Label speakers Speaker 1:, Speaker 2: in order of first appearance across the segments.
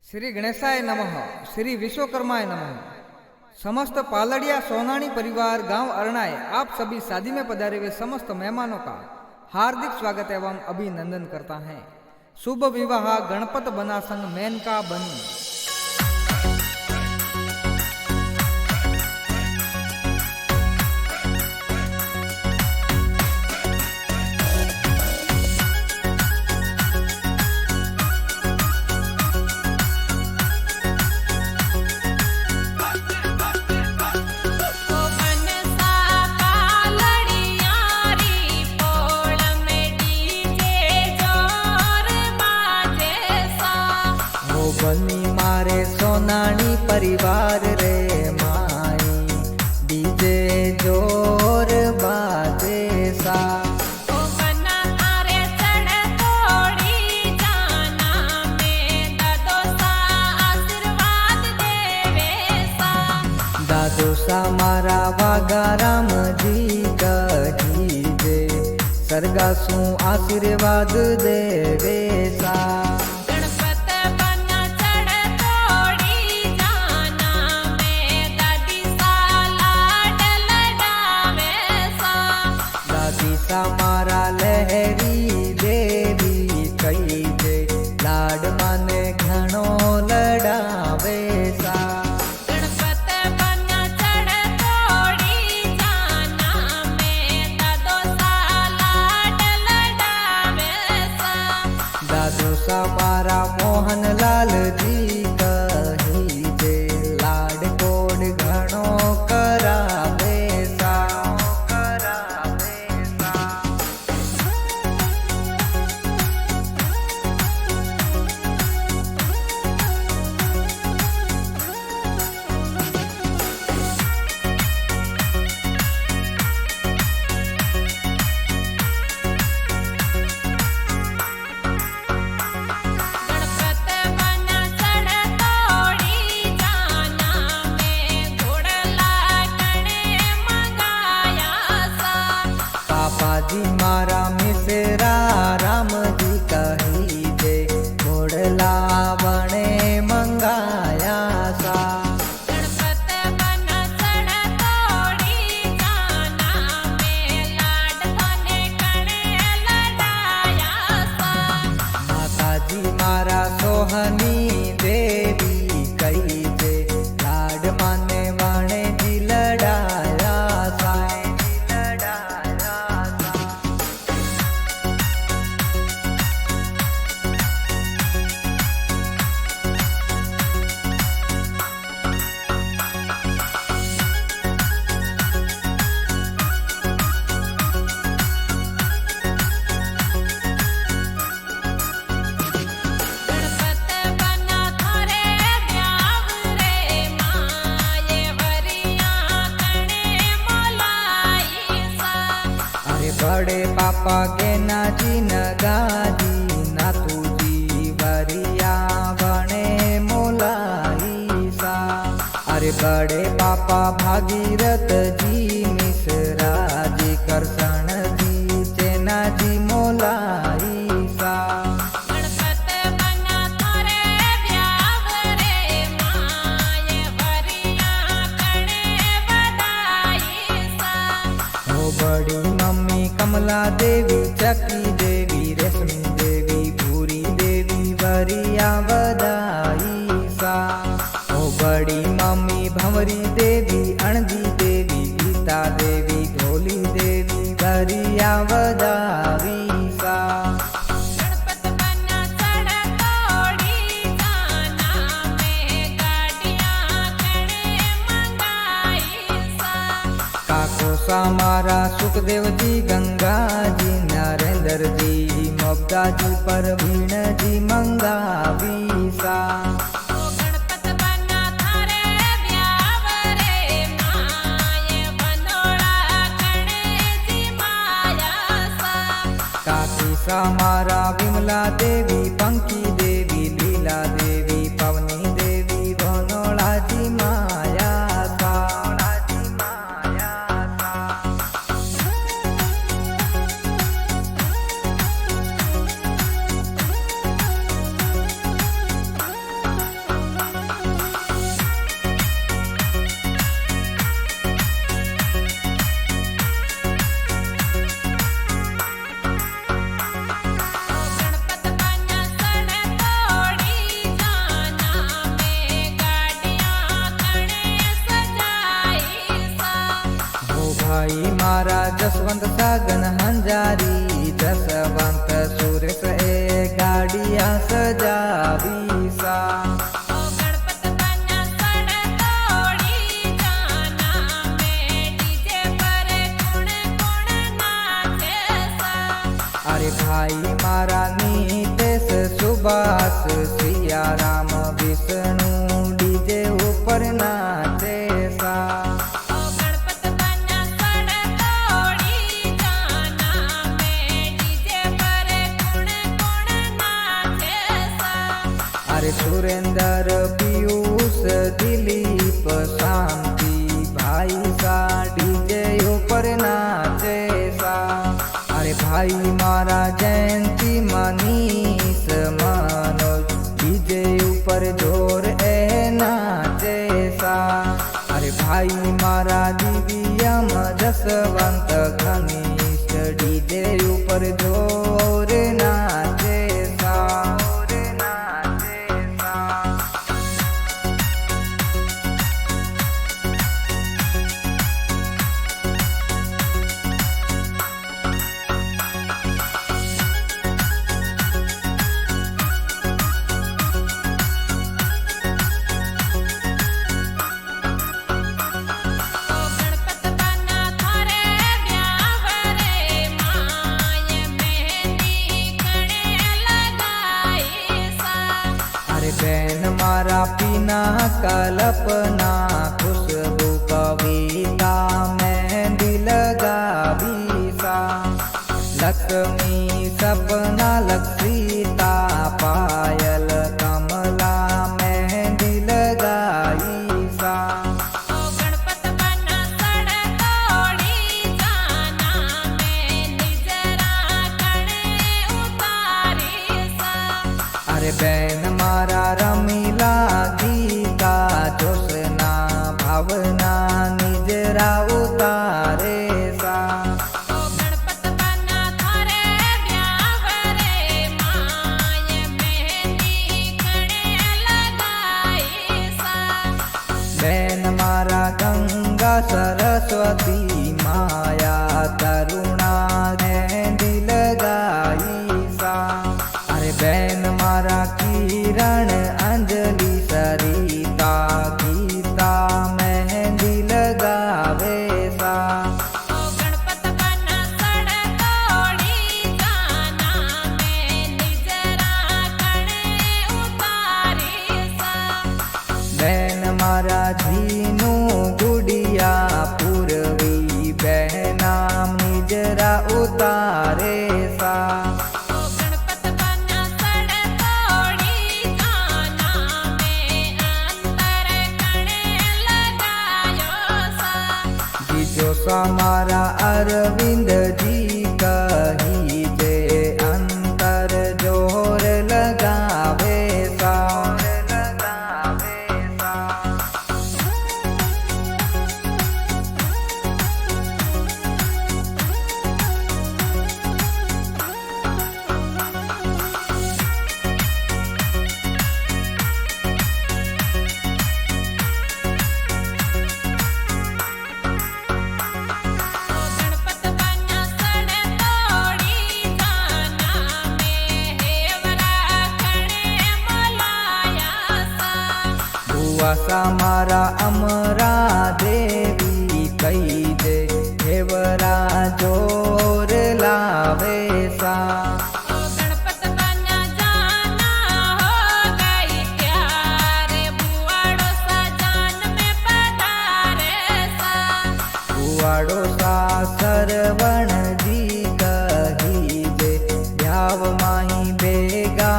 Speaker 1: श्री गणेशाय नमः। श्री विश्वकर्माय नमः। समस्त पालड़िया सोनाणी परिवार गांव अरणाए आप सभी शादी में पधारे हुए समस्त मेहमानों का हार्दिक स्वागत एवं अभिनंदन करता है। शुभ विवाह गणपत बना संग मेनका बनी। बनी मारे सोनाणी परिवार रे माई डीजे जोर बाजे सा।
Speaker 2: ओ बना तारे चढ़ तोड़ी जाना में दादो सा आशीर्वाद देवे सा।
Speaker 1: दादो सा मारा वागाराम जी कही जे सरगासू आशीर्वाद देवे सा। मारा लहरी देवी कही जे लाड माने घणो लड़ावे सा।
Speaker 2: गणपत बना चढ़ तोड़ी जाना में दादो सा लाड लड़ावे सा।
Speaker 1: दादो सा मारा मोहन लाल जी कही जे लाड कोड घणो करावे सा। जी मारा मिसरा राम जी कही जे घोड़ला बने मंगाया सा।
Speaker 2: गणपत बना चढ़ तोड़ी जाना में लाड थाने कणे लड़ाया सा।
Speaker 1: माता जी मारा सोहनी देवी कही जे लाड माने वाणे जी लड़ाया सा। बड़े पापा के ना जी नगाजी ना तुझी वरिया बने मोलाई सा। अरे बड़े पापा भागीरथ जी मिश्रा जी करसन जी चेना जी मोलाई सा।
Speaker 2: गणपत बना थारे ब्याव रे माये वरिया कणे बधाई सा।
Speaker 1: ओ बड़ी मम्मी कमला देवी चकी देवी रेशमी देवी भूरी देवी वरिया बधाई सा। ओ बड़ी मम्मी भंवरी देवी अणजी देवी गीता देवी ढोली देवी वरिया बधाई सा।
Speaker 2: गणपत बना चढ़ तोड़ी जाना में गाड़ियां कणे मंगाई सा।
Speaker 1: काको सा मारा सुखदेव जी गंगा जी नरेंद्र जी मब्दा जी परवीण जी मंगावी सा।
Speaker 2: गणपत बना थारे ब्याव रे माये बनोड़ा कणे जी माया सा।
Speaker 1: काकी सा मारा विमला देवी पंकी देवी लीला देवी पवनी देवी भनोड़ा जी माया सा। मारा जसवंत सागन हंजारी जसवंत सुरेश ए गाड़िया सजावी सा
Speaker 2: ओ गणपत बन्या सड़ तोड़ी जाना में डीजे पर कुण कुण नाचे सा
Speaker 1: अरे भाई मारा नीतेश सुभाष सिया राम विष्णु डीजे ऊपर नाचे सा
Speaker 2: ओ गणपत बन्या सड़ तोड़ी जाना में डीजे पर कुण कुण नाचे सा
Speaker 1: अरे सुरेंद्र पीयूष दिलीप शांति भाई सा डीजे ऊपर नाचे सा अरे भाई मारा जयंती मनीष मनोज डीजे ऊपर जोर ए नाचे सा अरे भाई मारा दिव्यम जसवंत घनिष्ठ डीजे ऊपर जोर नाचे सा नाचे सा
Speaker 2: ओ गणपत बन्या थारे ब्यावरे माय मेहंदी कणे लगाई सा
Speaker 1: अरे बहन मारा पीना कल्पना खुशबू कविता मेहंदी लगावी सा लक्ष्मी सपना लक्षिता पायल कमला मेहंदी लगाई सा
Speaker 2: ओ गणपत बन्या सड़ तोड़ी जाना में निजरा कणे उतारी सा
Speaker 1: अरे बहन मारा रमीला गीता जोशना भावना निजरा उतारे सा
Speaker 2: ओ गणपत बन्या थारे ब्यावरे माय मेहंदी कणे लगाई सा
Speaker 1: बहन मारा गंगा सरस्वती माया तरुणा मेहंदी लगाई सा अरे बहन मारा किरण अंजलि सरिता गीता मेहंदी लगावे सा
Speaker 2: ओ गणपत बन्या सड़ तोड़ी जाना में निजरा कणे उतारी सा
Speaker 1: बहन मारा झीनू गुड़िया पूर्वी बहनाम निजरा उतारे सा
Speaker 2: ओ गणपत बन्या सड़ तोड़ी जाना में अंतर कणे लगायो सा
Speaker 1: जीजो समारा अरविंद जी कही जे अंतर जोर लगावे सा
Speaker 2: ओ गणपत बन्या सड़ तोड़ी जाना में हेवरा कणे मलाया सा
Speaker 1: बुआ सा मारा अमरा देवी कही जे हेवरा जोर लावे सा
Speaker 2: ओ गणपत बन्या जाना हो गई प्यारे बुआड़ो सा जान में पधारे सा
Speaker 1: कुवाड़ो सा सरवण जी कही जे ब्याव माही बेगा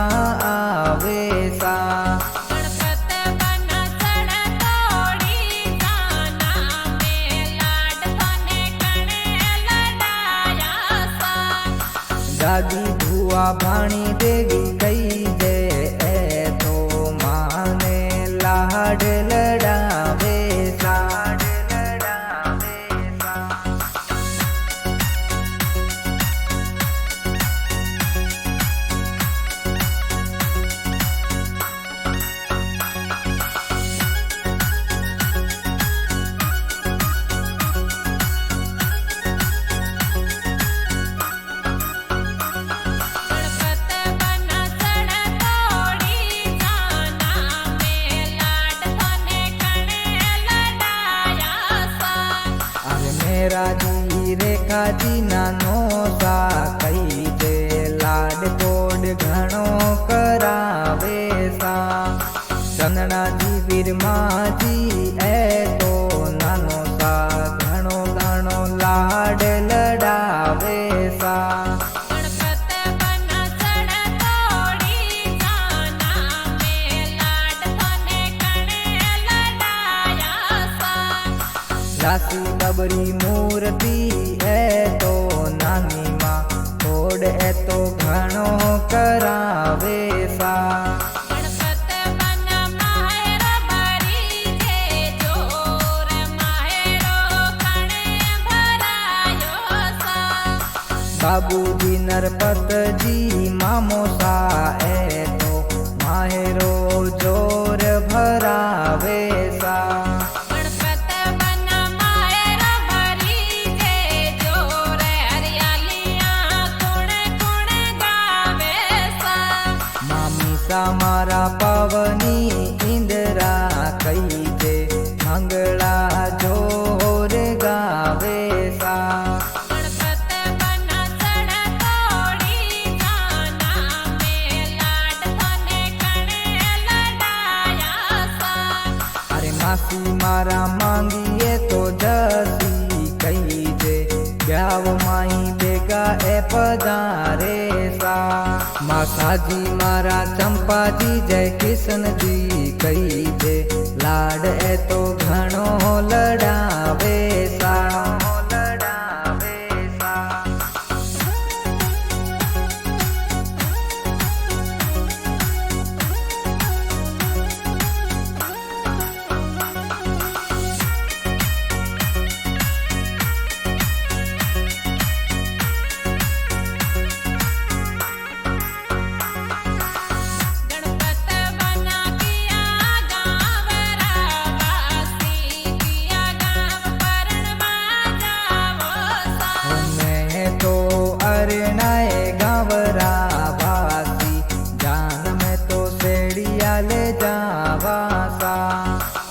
Speaker 1: आवे सा
Speaker 2: गणपत बन्या सड़ तोड़ी जाना में लाड थने कणे लडाया सा
Speaker 1: दादी भुआ भाणी देवी कही जे ए तो माने लाड लडावे सा ભીખાજી નાનો સા કઈ જે લાડ કોડ ઘણો કરાવે સા ચંદનાજી વીરમાજી એ તો નાનો સા ઘણો ઘણો લાડ લડાવે સા
Speaker 2: ગણપત બના ચડ તોડી જાના મે લાડ તને કણે લડાયા સા
Speaker 1: લાસી ડબરી મૂર્તિ એ તો નાની માં કોડ એ તો ઘણો કરાવે સા
Speaker 2: ગણપત બના માહેર ભરી જે જોર માહેરો કણે ભરાયો સા
Speaker 1: બાબુજી નરપતજી મામો સા એ તો માહેરો જોર ભરાવે સા
Speaker 2: ગણપત બના માહેર ભરી જે જોર હરિયાલિયા કોણે કોણે ગાવે સા
Speaker 1: મામી સા મારા પવની ઇન્દરા કઈ જે મંગળા જોર ગાવે સા
Speaker 2: ગણપત બના ચડ તોડી જાના મે લાડ તને કણે લડાયા સા
Speaker 1: અરે માસી મારા માંગીએ તો જસી કઈ જે બ્યાવ માઈ ભેગા એ પધારે સા માસાજી મારા ચંપાજી જય કિશનજી કઈ જે લાડ એ તો ઘણો લડાવે સા લડાવે સા
Speaker 2: ગણપત બના કિયા ગાવ રાવાસી કિયા ગાવ પરણવા જાવો સા
Speaker 1: મેં તો અરણાએ ગાવરા વાસી જાન મેં તો શેડિયા લે જાવા સા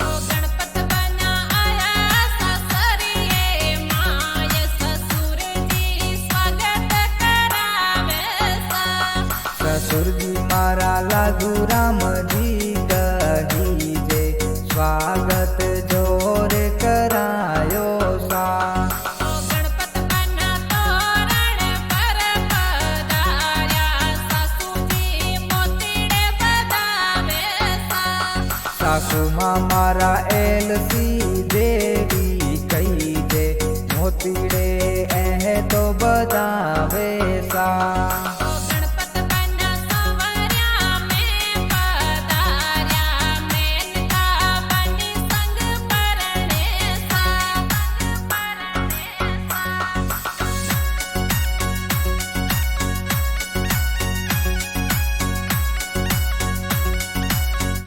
Speaker 2: ઓ ગણપત બના આયા સસરીએ માય સસુરજી સ્વાગત કરાવે સા
Speaker 1: સસુરજી મારા લાગુ રામજી કહી જે સ્વાગત જોર કરાયો સા
Speaker 2: ઓ ગણપત બના તોરણ પર પધાર્યા સાસુજી મોતીડે બધાવે સા
Speaker 1: સાસુમાં મારા એલસી દેવી કઈ જે મોતીડે એ તો બધાવે સા